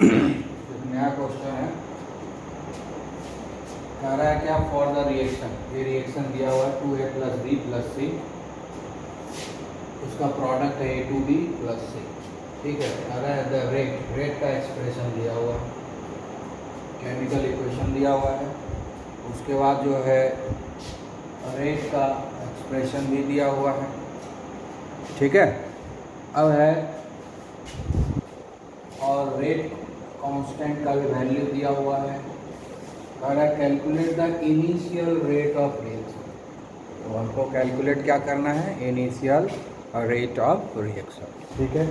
नया क्वेश्चन है, कह रहा है क्या फॉर द रिएक्शन, ये रिएक्शन दिया हुआ है 2A + B + C, उसका प्रोडक्ट है A2B + C, ठीक है। कह रहा है द रेट का एक्सप्रेशन दिया हुआ है, केमिकल इक्वेशन दिया हुआ है, उसके बाद जो है रेट का एक्सप्रेशन भी दिया हुआ है, ठीक है। अब है और रेट कांस्टेंट का भी वैल्यू दिया हुआ है। और calculate the initial rate of reaction, तो हमको कैलकुलेट क्या करना है, इनिशियल रेट ऑफ रिएक्शन, ठीक है।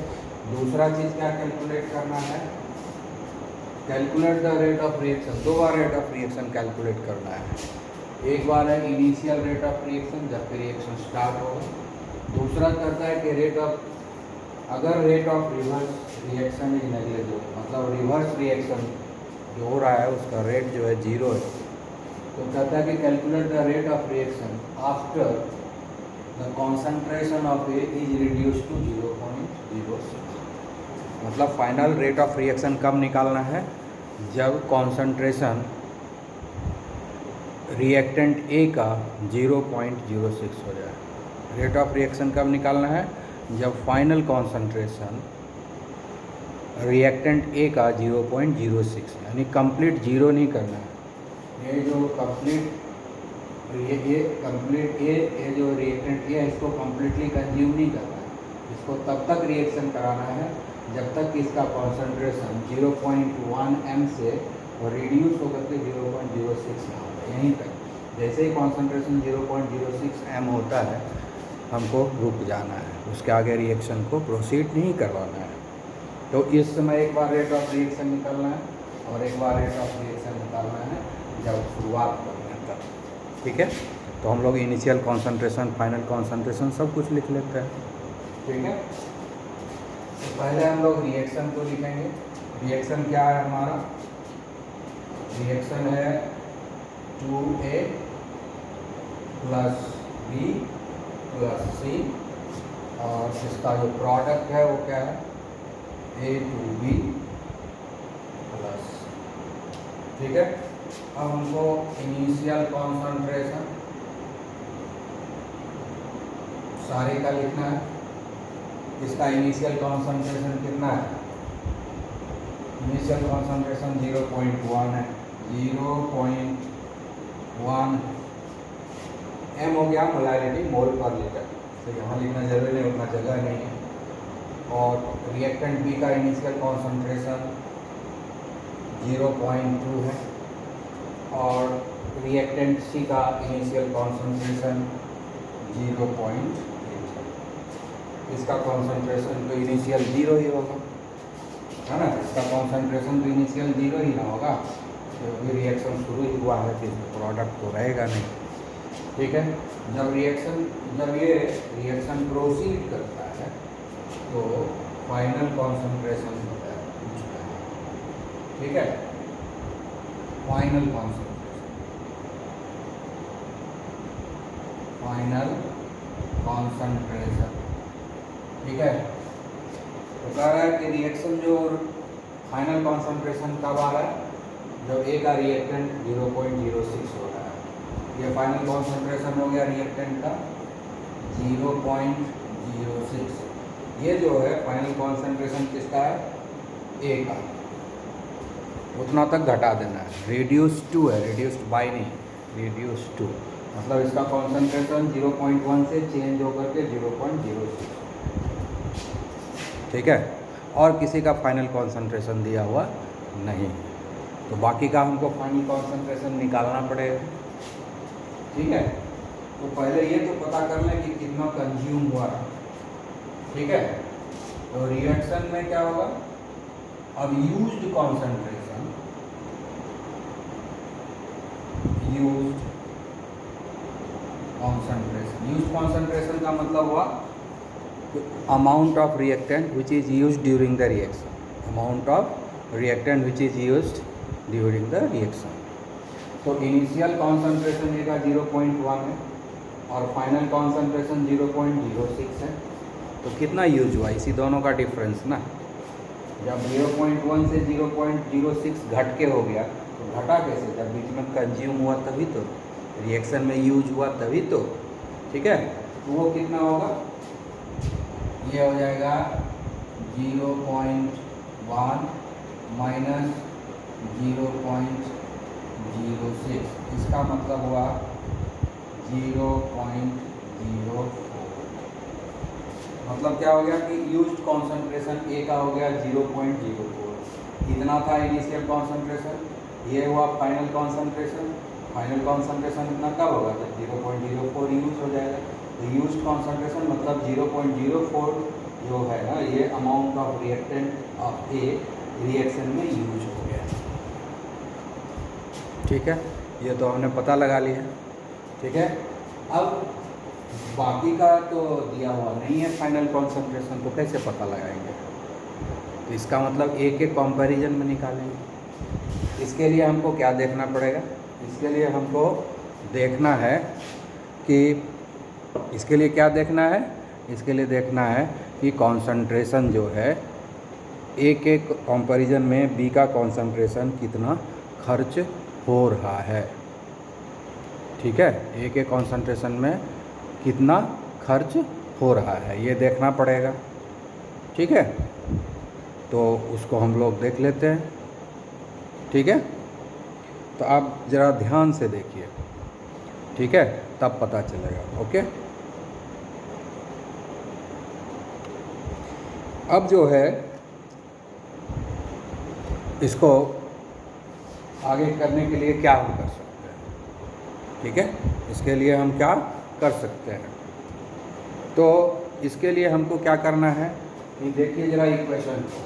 दूसरा चीज़ क्या कैलकुलेट करना है, calculate the rate of reaction, दो बार रेट ऑफ रिएक्शन कैलकुलेट करना है। एक बार है इनिशियल रेट ऑफ रिएक्शन जब रिएक्शन स्टार्ट होगा, दूसरा करता है कि रेट ऑफ, अगर rate of reverse reaction is negligible, मतलब रिवर्स रिएक्शन जो हो रहा है उसका रेट जो है 0 है, तो कहता है कि calculate the rate of reaction after the concentration of A is reduce to 0.06, मतलब फाइनल रेट ऑफ रिएक्शन कब निकालना है, जब कॉन्सेंट्रेशन रिएक्टेंट ए का 0.06 हो जाए। रेट ऑफ रिएक्शन कब निकालना है, जब फाइनल कॉन्सेंट्रेशन रिएक्टेंट ए का 0.06, यानी कंप्लीट जीरो नहीं करना है। ये जो कंप्लीट ये जो रिएक्टेंट ए है इसको कम्प्लीटली कंज्यूम नहीं करना है, इसको तब तक रिएक्शन कराना है जब तक इसका कॉन्सेंट्रेशन 0.1 m से रिड्यूस होकर के 0.06 ना हो, यहीं तक। जैसे ही कॉन्सेंट्रेशन 0.06 m होता है हमको रुक जाना है, उसके आगे रिएक्शन को प्रोसीड नहीं करवाना है। तो इस समय एक बार रेट ऑफ रिएक्शन निकालना है और एक बार रेट ऑफ रिएक्शन निकालना है जब शुरुआत करना है तब, ठीक है। तो हम लोग इनिशियल कॉन्सेंट्रेशन, फाइनल कॉन्सेंट्रेशन सब कुछ लिख लेते हैं, ठीक है। तो पहले हम लोग रिएक्शन को लिखेंगे। रिएक्शन क्या है हमारा, रिएक्शन है 2A + B + C, और इसका जो प्रोडक्ट है वो क्या है, A2B +, ठीक है। अब हमको इनिशियल कॉन्सेंट्रेशन सारे का लिखना है। इसका इनिशियल कॉन्सेंट्रेशन कितना है, इनिशियल कॉन्सेंट्रेशन 0.1 है, 0.1 m हो गया मोलैरिटी मोल पर लीटर, तो यहाँ लिखना जरूरी नहीं, उतना जगह नहीं है। और रिएक्टेंट बी का इनिशियल कॉन्सेंट्रेशन 0.2 है, और रिएक्टेंट सी का इनिशियल कॉन्सेंट्रेशन 0.8 है। इसका कॉन्सेंट्रेशन तो इनिशियल 0 ही होगा, है ना, इसका कॉन्सेंट्रेशन तो इनिशियल 0 ही ना होगा, तो अभी रिएक्शन शुरू ही हुआ है, फिर प्रोडक्ट तो रहेगा नहीं, ठीक है। जब ये रिएक्शन प्रोसीड करता है तो फाइनल कॉन्सेंट्रेशन होता है, ठीक है, फाइनल कॉन्सेंट्रेशन, ठीक है। तो कह रहा है कि रिएक्शन जो फाइनल कॉन्सेंट्रेशन कब आ रहा है, जब ए का रिएक्टेंट 0.06 हो रहा है। ये फाइनल कॉन्सेंट्रेशन हो गया रिएक्टेंट का 0.06, ये जो है फाइनल कॉन्सेंट्रेशन किसका है, ए का, उतना तक घटा देना है। रिड्यूस टू है, रिड्यूस्ड बाय नहीं, रिड्यूस टू, मतलब इसका कॉन्सेंट्रेशन 0.1 से चेंज होकर के 0.06, ठीक है। और किसी का फाइनल कॉन्सेंट्रेशन दिया हुआ नहीं है, तो बाकी का हमको फाइनल कॉन्सेंट्रेशन निकालना पड़ेगा, ठीक है। तो पहले ये तो पता कर लें कि कितना कंज्यूम हुआ है, ठीक है। तो रिएक्शन में क्या होगा, अब यूज्ड कॉन्सेंट्रेशन का मतलब हुआ amount of reactant which is used during the reaction, amount of reactant which is used during the reaction। तो इनिशियल कॉन्सेंट्रेशन ये का 0.1 है और फाइनल कॉन्सेंट्रेशन 0.06 है, तो कितना यूज हुआ, इसी दोनों का डिफरेंस ना, जब 0.1 से 0.06 घट के हो गया, तो घटा कैसे? जब बीच में कंज्यूम हुआ तभी तो, रिएक्शन में यूज हुआ तभी तो, ठीक है। तो वो कितना होगा? ये हो जाएगा 0.1 माइनस 0.06, इसका मतलब हुआ 0.04। मतलब क्या हो गया कि यूज्ड कॉन्सेंट्रेशन ए का हो गया 0.04, इतना था इनिशियल कॉन्सेंट्रेशन, ये हुआ फाइनल कॉन्सेंट्रेशन। फाइनल कॉन्सेंट्रेशन इतना कब होगा? जब 0.04 यूज हो जाएगा। तो यूज्ड कॉन्सेंट्रेशन मतलब 0.04 जो है ना, ये amount of reactant of A reaction में यूज हो गया, ठीक है। ये तो हमने पता लगा लिया, ठीक है। अब बाकी का तो दिया हुआ नहीं है फाइनल कॉन्सेंट्रेशन, तो कैसे पता लगाएंगे? तो इसका मतलब ए के कंपैरिजन में निकालेंगे। इसके लिए हमको क्या देखना पड़ेगा? इसके लिए हमको देखना है कि इसके लिए क्या देखना है? इसके लिए देखना है कि कॉन्सेंट्रेशन जो है ए के कंपैरिजन में बी का कॉन्सेंट्रेशन कितना खर्च हो रहा है, ठीक है। ए के कॉन्सेंट्रेशन में कितना खर्च हो रहा है ये देखना पड़ेगा, ठीक है। तो उसको हम लोग देख लेते हैं, ठीक है। तो आप ज़रा ध्यान से देखिए, ठीक है, तब पता चलेगा। ओके, अब जो है इसको आगे करने के लिए क्या हम कर सकते हैं, ठीक है। इसके लिए हम क्या कर सकते हैं? तो इसके लिए हमको क्या करना है कि देखिए ज़रा इक्वेशन को,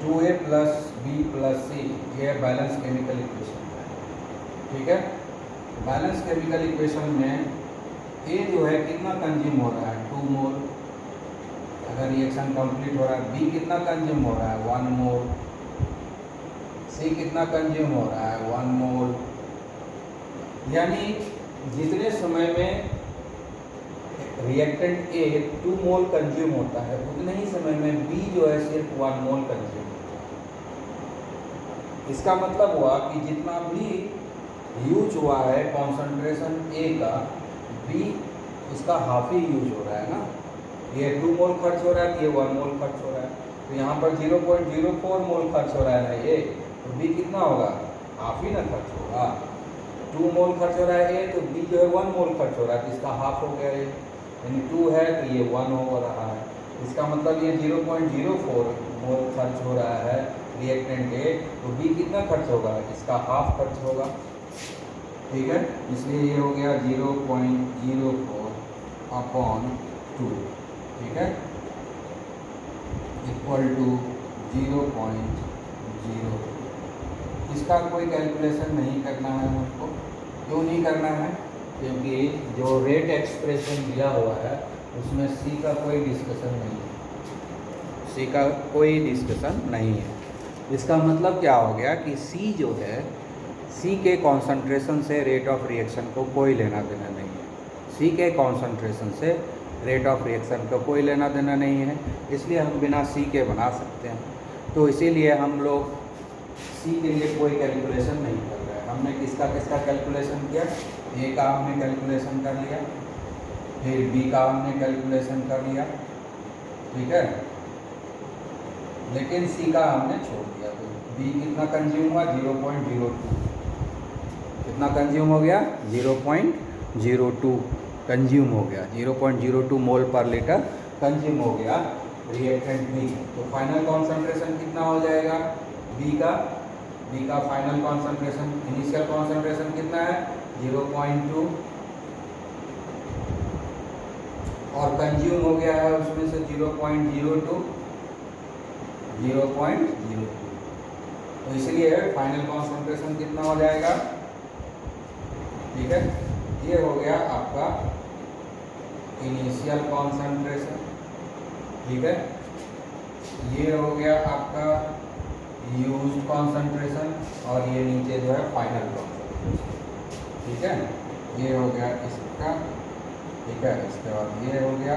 2a प्लस बी प्लस सी, ये बैलेंस केमिकल इक्वेशन है, ठीक है। बैलेंस केमिकल इक्वेशन में ए जो है कितना कंज्यूम हो रहा है? 2 मोल। अगर रिएक्शन कंप्लीट हो रहा है, बी कितना कंज्यूम हो रहा है? 1 मोल। सी कितना कंज्यूम हो रहा है? 1 मोल। यानी जितने समय में रिएक्टेंट ए 2 मोल कंज्यूम होता है, उतने ही समय में बी जो है सिर्फ 1 मोल कंज्यूम होता है। इसका मतलब हुआ कि जितना भी यूज हुआ है कॉन्सेंट्रेशन ए का, बी उसका हाफ ही यूज हो रहा है ना। ये 2 मोल खर्च हो रहा है, ये 1 मोल खर्च हो रहा है, तो यहाँ पर 0.04 मोल खर्च हो रहा है ना ये, तो बी कितना होगा? हाफ ही ना खर्च होगा। 2 मोल खर्च हो रहा है ए, तो बी जो है 1 मोल खर्च हो रहा है, तो इसका हाफ हो गया ये, यानी 2 है तो ये 1 हो रहा है। इसका मतलब ये 0.04 मोल खर्च हो रहा है रिएक्टेंट ए, तो बी कितना खर्च होगा? इसका हाफ खर्च होगा, ठीक है। इसलिए ये हो गया 0.04/2, ठीक है, इक्वल टू 0.02। इसका कोई कैलकुलेशन नहीं करना है हमको। क्यों नहीं करना है? क्योंकि जो रेट एक्सप्रेशन दिया हुआ है उसमें सी का कोई डिस्कशन नहीं है, सी का कोई डिस्कशन नहीं है। इसका मतलब क्या हो गया कि सी जो है, सी के कॉन्सेंट्रेशन से रेट ऑफ रिएक्शन को कोई लेना देना नहीं है। सी के कॉन्सेंट्रेशन से रेट ऑफ रिएक्शन को कोई लेना देना नहीं है, इसलिए हम बिना सी के बना सकते हैं। तो इसीलिए हम लोग सी के लिए कोई कैलकुलेशन नहीं कर रहे हैं। हमने किसका किसका कैलकुलेशन किया? ए का हमने कैलकुलेशन कर लिया, फिर बी का हमने कैलकुलेशन कर लिया, ठीक है, लेकिन सी का हमने छोड़ दिया। तो बी कितना कंज्यूम हुआ? 0.02। कितना कंज्यूम हो गया? 0.02 कंज्यूम हो गया, 0.02 मोल पर लीटर कंज्यूम हो गया रिएक्टेंट बी। तो फाइनल कॉन्सेंट्रेशन कितना हो जाएगा बी का? बी का फाइनल कॉन्सेंट्रेशन, इनिशियल कॉन्सेंट्रेशन कितना है? 0.2, और कंज्यूम हो गया है उसमें से 0.02। तो इसलिए फाइनल कॉन्सेंट्रेशन कितना हो जाएगा? ठीक है, ये हो गया आपका इनिशियल कॉन्सेंट्रेशन, ठीक है, ये हो गया आपका यूज्ड कॉन्सेंट्रेशन, और ये नीचे जो है फाइनल कॉन्सेंट्रेशन, ठीक है, ये हो गया इसका, ठीक है, इसके बाद ये हो गया,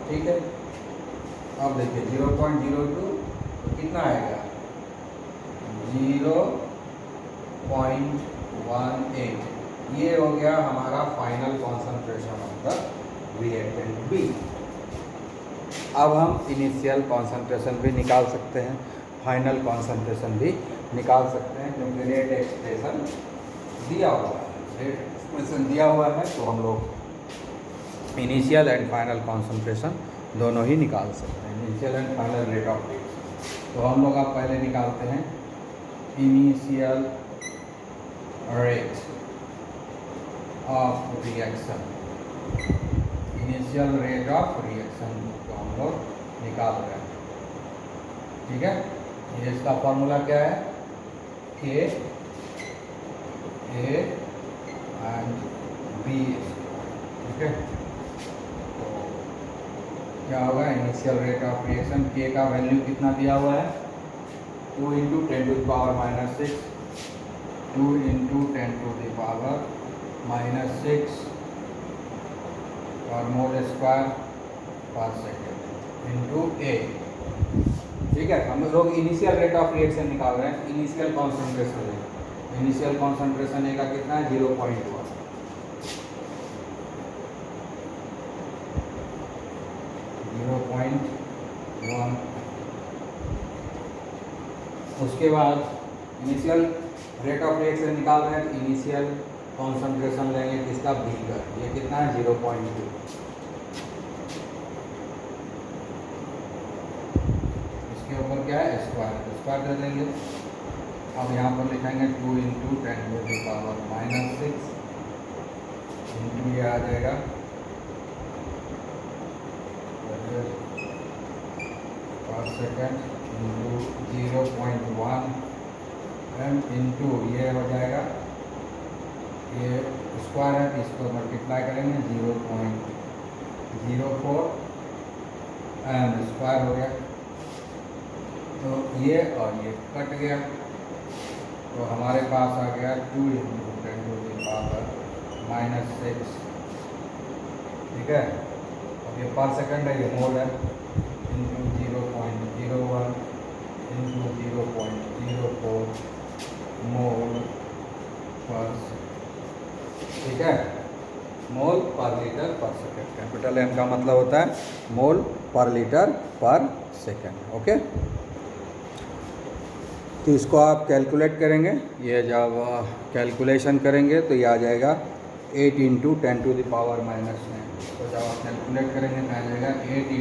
ठीक है। अब देखिए 0.02 तो कितना आएगा 0.18। ये हो गया हमारा final concentration of the reactant B. अब हम इनिशियल कॉन्सेंट्रेशन भी निकाल सकते हैं, फाइनल कॉन्सेंट्रेशन भी निकाल सकते हैं, क्योंकि रेट एक्सप्रेशन दिया हुआ है। रेट एक्सप्रेशन दिया हुआ है तो हम लोग इनिशियल एंड फाइनल कॉन्सेंट्रेशन दोनों ही निकाल सकते हैं, initial and final rate of reaction. तो हम लोग अब पहले निकालते हैं initial rate of reaction. Initial rate of reaction को हम लोग निकाल रहे हैं, ठीक है। ये इसका फॉर्मूला क्या है, के ए एंड बी, ठीक है। तो क्या होगा, इनिशियल रेट ऑफ रिएक्शन के का वैल्यू कितना दिया हुआ है 2 × 10⁻⁻6, 2 × 10⁻⁻6 और मोल स्क्वायर पर सेकेंड इंटू ए, ठीक है। हम लोग इनिशियल रेट ऑफ रिएक्शन निकाल रहे हैं, इनिशियल कॉन्सेंट्रेशन है। इनिशियल कॉन्सेंट्रेशन ए का कितना है 0.1, उसके बाद इनिशियल रेट ऑफ रिएक्शन निकाल रहे हैं तो इनिशियल कॉन्सेंट्रेशन लेंगे किसका बी का, ये कितना है 0.2। इसके ऊपर क्या है स्क्वायर, स्क्वायर दे देंगे। अब यहाँ पर लिखेंगे 2 × 10⁻⁻6 इंटू ये आ जाएगा पर सेकेंड इंटू 0.1 एम इंटू ये हो जाएगा, ये स्क्वायर है तो इसको मल्टीप्लाई करेंगे 0.04 एम स्क्वायर हो गया। तो ये और ये कट गया तो हमारे पास आ गया 2 × 10⁻⁻6, ठीक है। अब ये पर सेकंड है, ये मोल है, इंटू 0.01 इंटू 0.04 मोल पर, ठीक है, मोल पर लीटर पर सेकेंड। कैपिटल एम का मतलब होता है मोल पर लीटर पर सेकेंड, ओके। तो इसको आप कैलकुलेट करेंगे, ये जब कैलकुलेशन करेंगे तो ये आ जाएगा 8 × 10⁻⁻9। तो जब आप कैलकुलेट करेंगे तो आ जाएगा 8 ×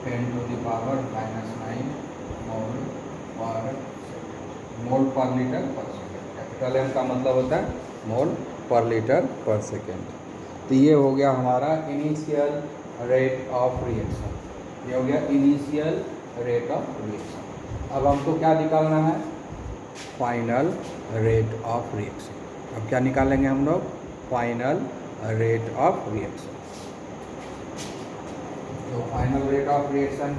10⁻⁻9 मोल पर लीटर पर सेकेंड। कैपिटल एम का मतलब होता है मोल पर लीटर पर सेकेंड। तो ये हो गया हमारा इनिशियल रेट ऑफ रिएक्शन, ये हो गया इनिशियल रेट ऑफ रिएक्शन। अब हमको क्या निकालना है, फाइनल रेट ऑफ रिएक्शन। अब क्या निकालेंगे हम लोग, फाइनल रेट ऑफ रिएक्शन। तो फाइनल रेट ऑफ रिएक्शन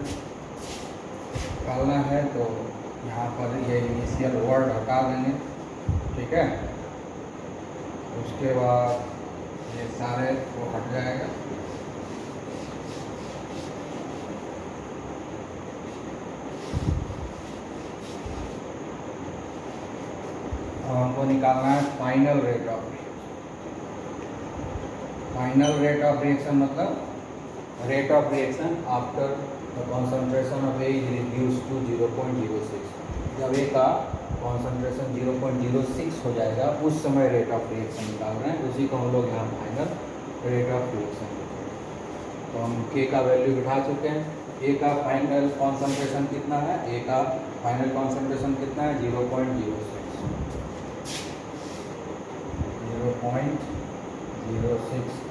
निकालना है तो यहाँ पर ये इनिशियल वर्ड हटा देंगे, ठीक है। उसके बाद ये सारे वो हट जाएगा, अब हमको निकालना है final rate of reaction. Final rate of reaction मतलब rate of reaction after the concentration of A is reduce to 0.06। जब ए का कॉन्सेंट्रेशन 0.06 हो जाएगा उस समय रेट ऑफ रिएक्शन निकाल रहे हैं, उसी को हम लोग यहाँ फाइनल रेट ऑफ रिएक्शन लिखेंगे। तो हम के का वैल्यू बिठा चुके हैं। ए का फाइनल कॉन्सेंट्रेशन कितना है, ए का फाइनल कॉन्सेंट्रेशन कितना है 0.06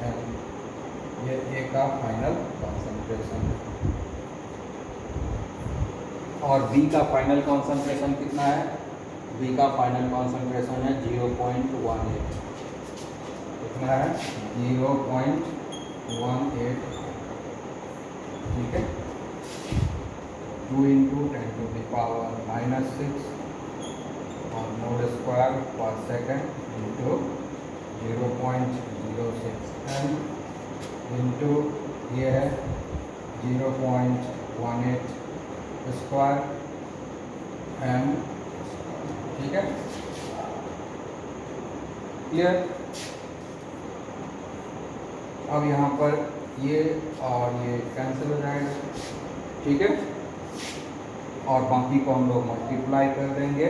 एम, ये ए का फाइनल कॉन्सेंट्रेशन है। और बी का फाइनल कॉन्सेंट्रेशन कितना है, बी का फाइनल कॉन्सेंट्रेशन है 0.18, कितना है 0.18, ठीक है। 2 × 10⁻⁻6 और मोल स्क्वायर पर सेकेंड इंटू 0.06 एम इंटू ये है 0.04 18 स्क्वायर m, ठीक है, क्लियर। अब यहाँ पर ये और ये कैंसिल हो जाएगा, ठीक है, और बाकी को हम लोग मल्टीप्लाई कर देंगे,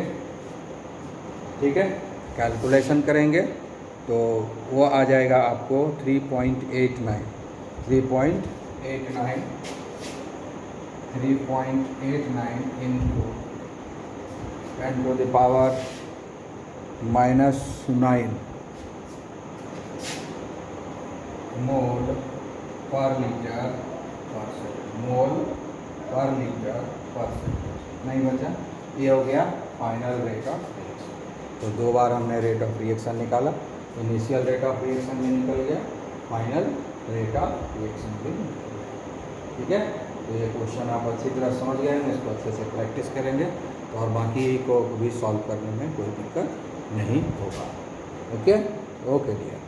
ठीक है, कैलकुलेशन करेंगे तो वो आ जाएगा आपको 3.89 इंटू 10⁻⁹ मोल पर लीटर पर सेकेंड, मोल पर लीटर पर सेकेंड। नहीं बचा, ये हो गया फाइनल रेट ऑफ रिएक्शन। तो 2 बार हमने रेट ऑफ रिएक्शन निकाला, इनिशियल रेट ऑफ रिएक्शन भी निकल गया, फाइनल रेट ऑफ रिएक्शन भी निकल गया, ठीक है। तो ये क्वेश्चन आप अच्छी तरह समझ गए हैं, इसको अच्छे से प्रैक्टिस करेंगे तो और बाकी को भी सॉल्व करने में कोई दिक्कत नहीं होगा। Okay okay dear.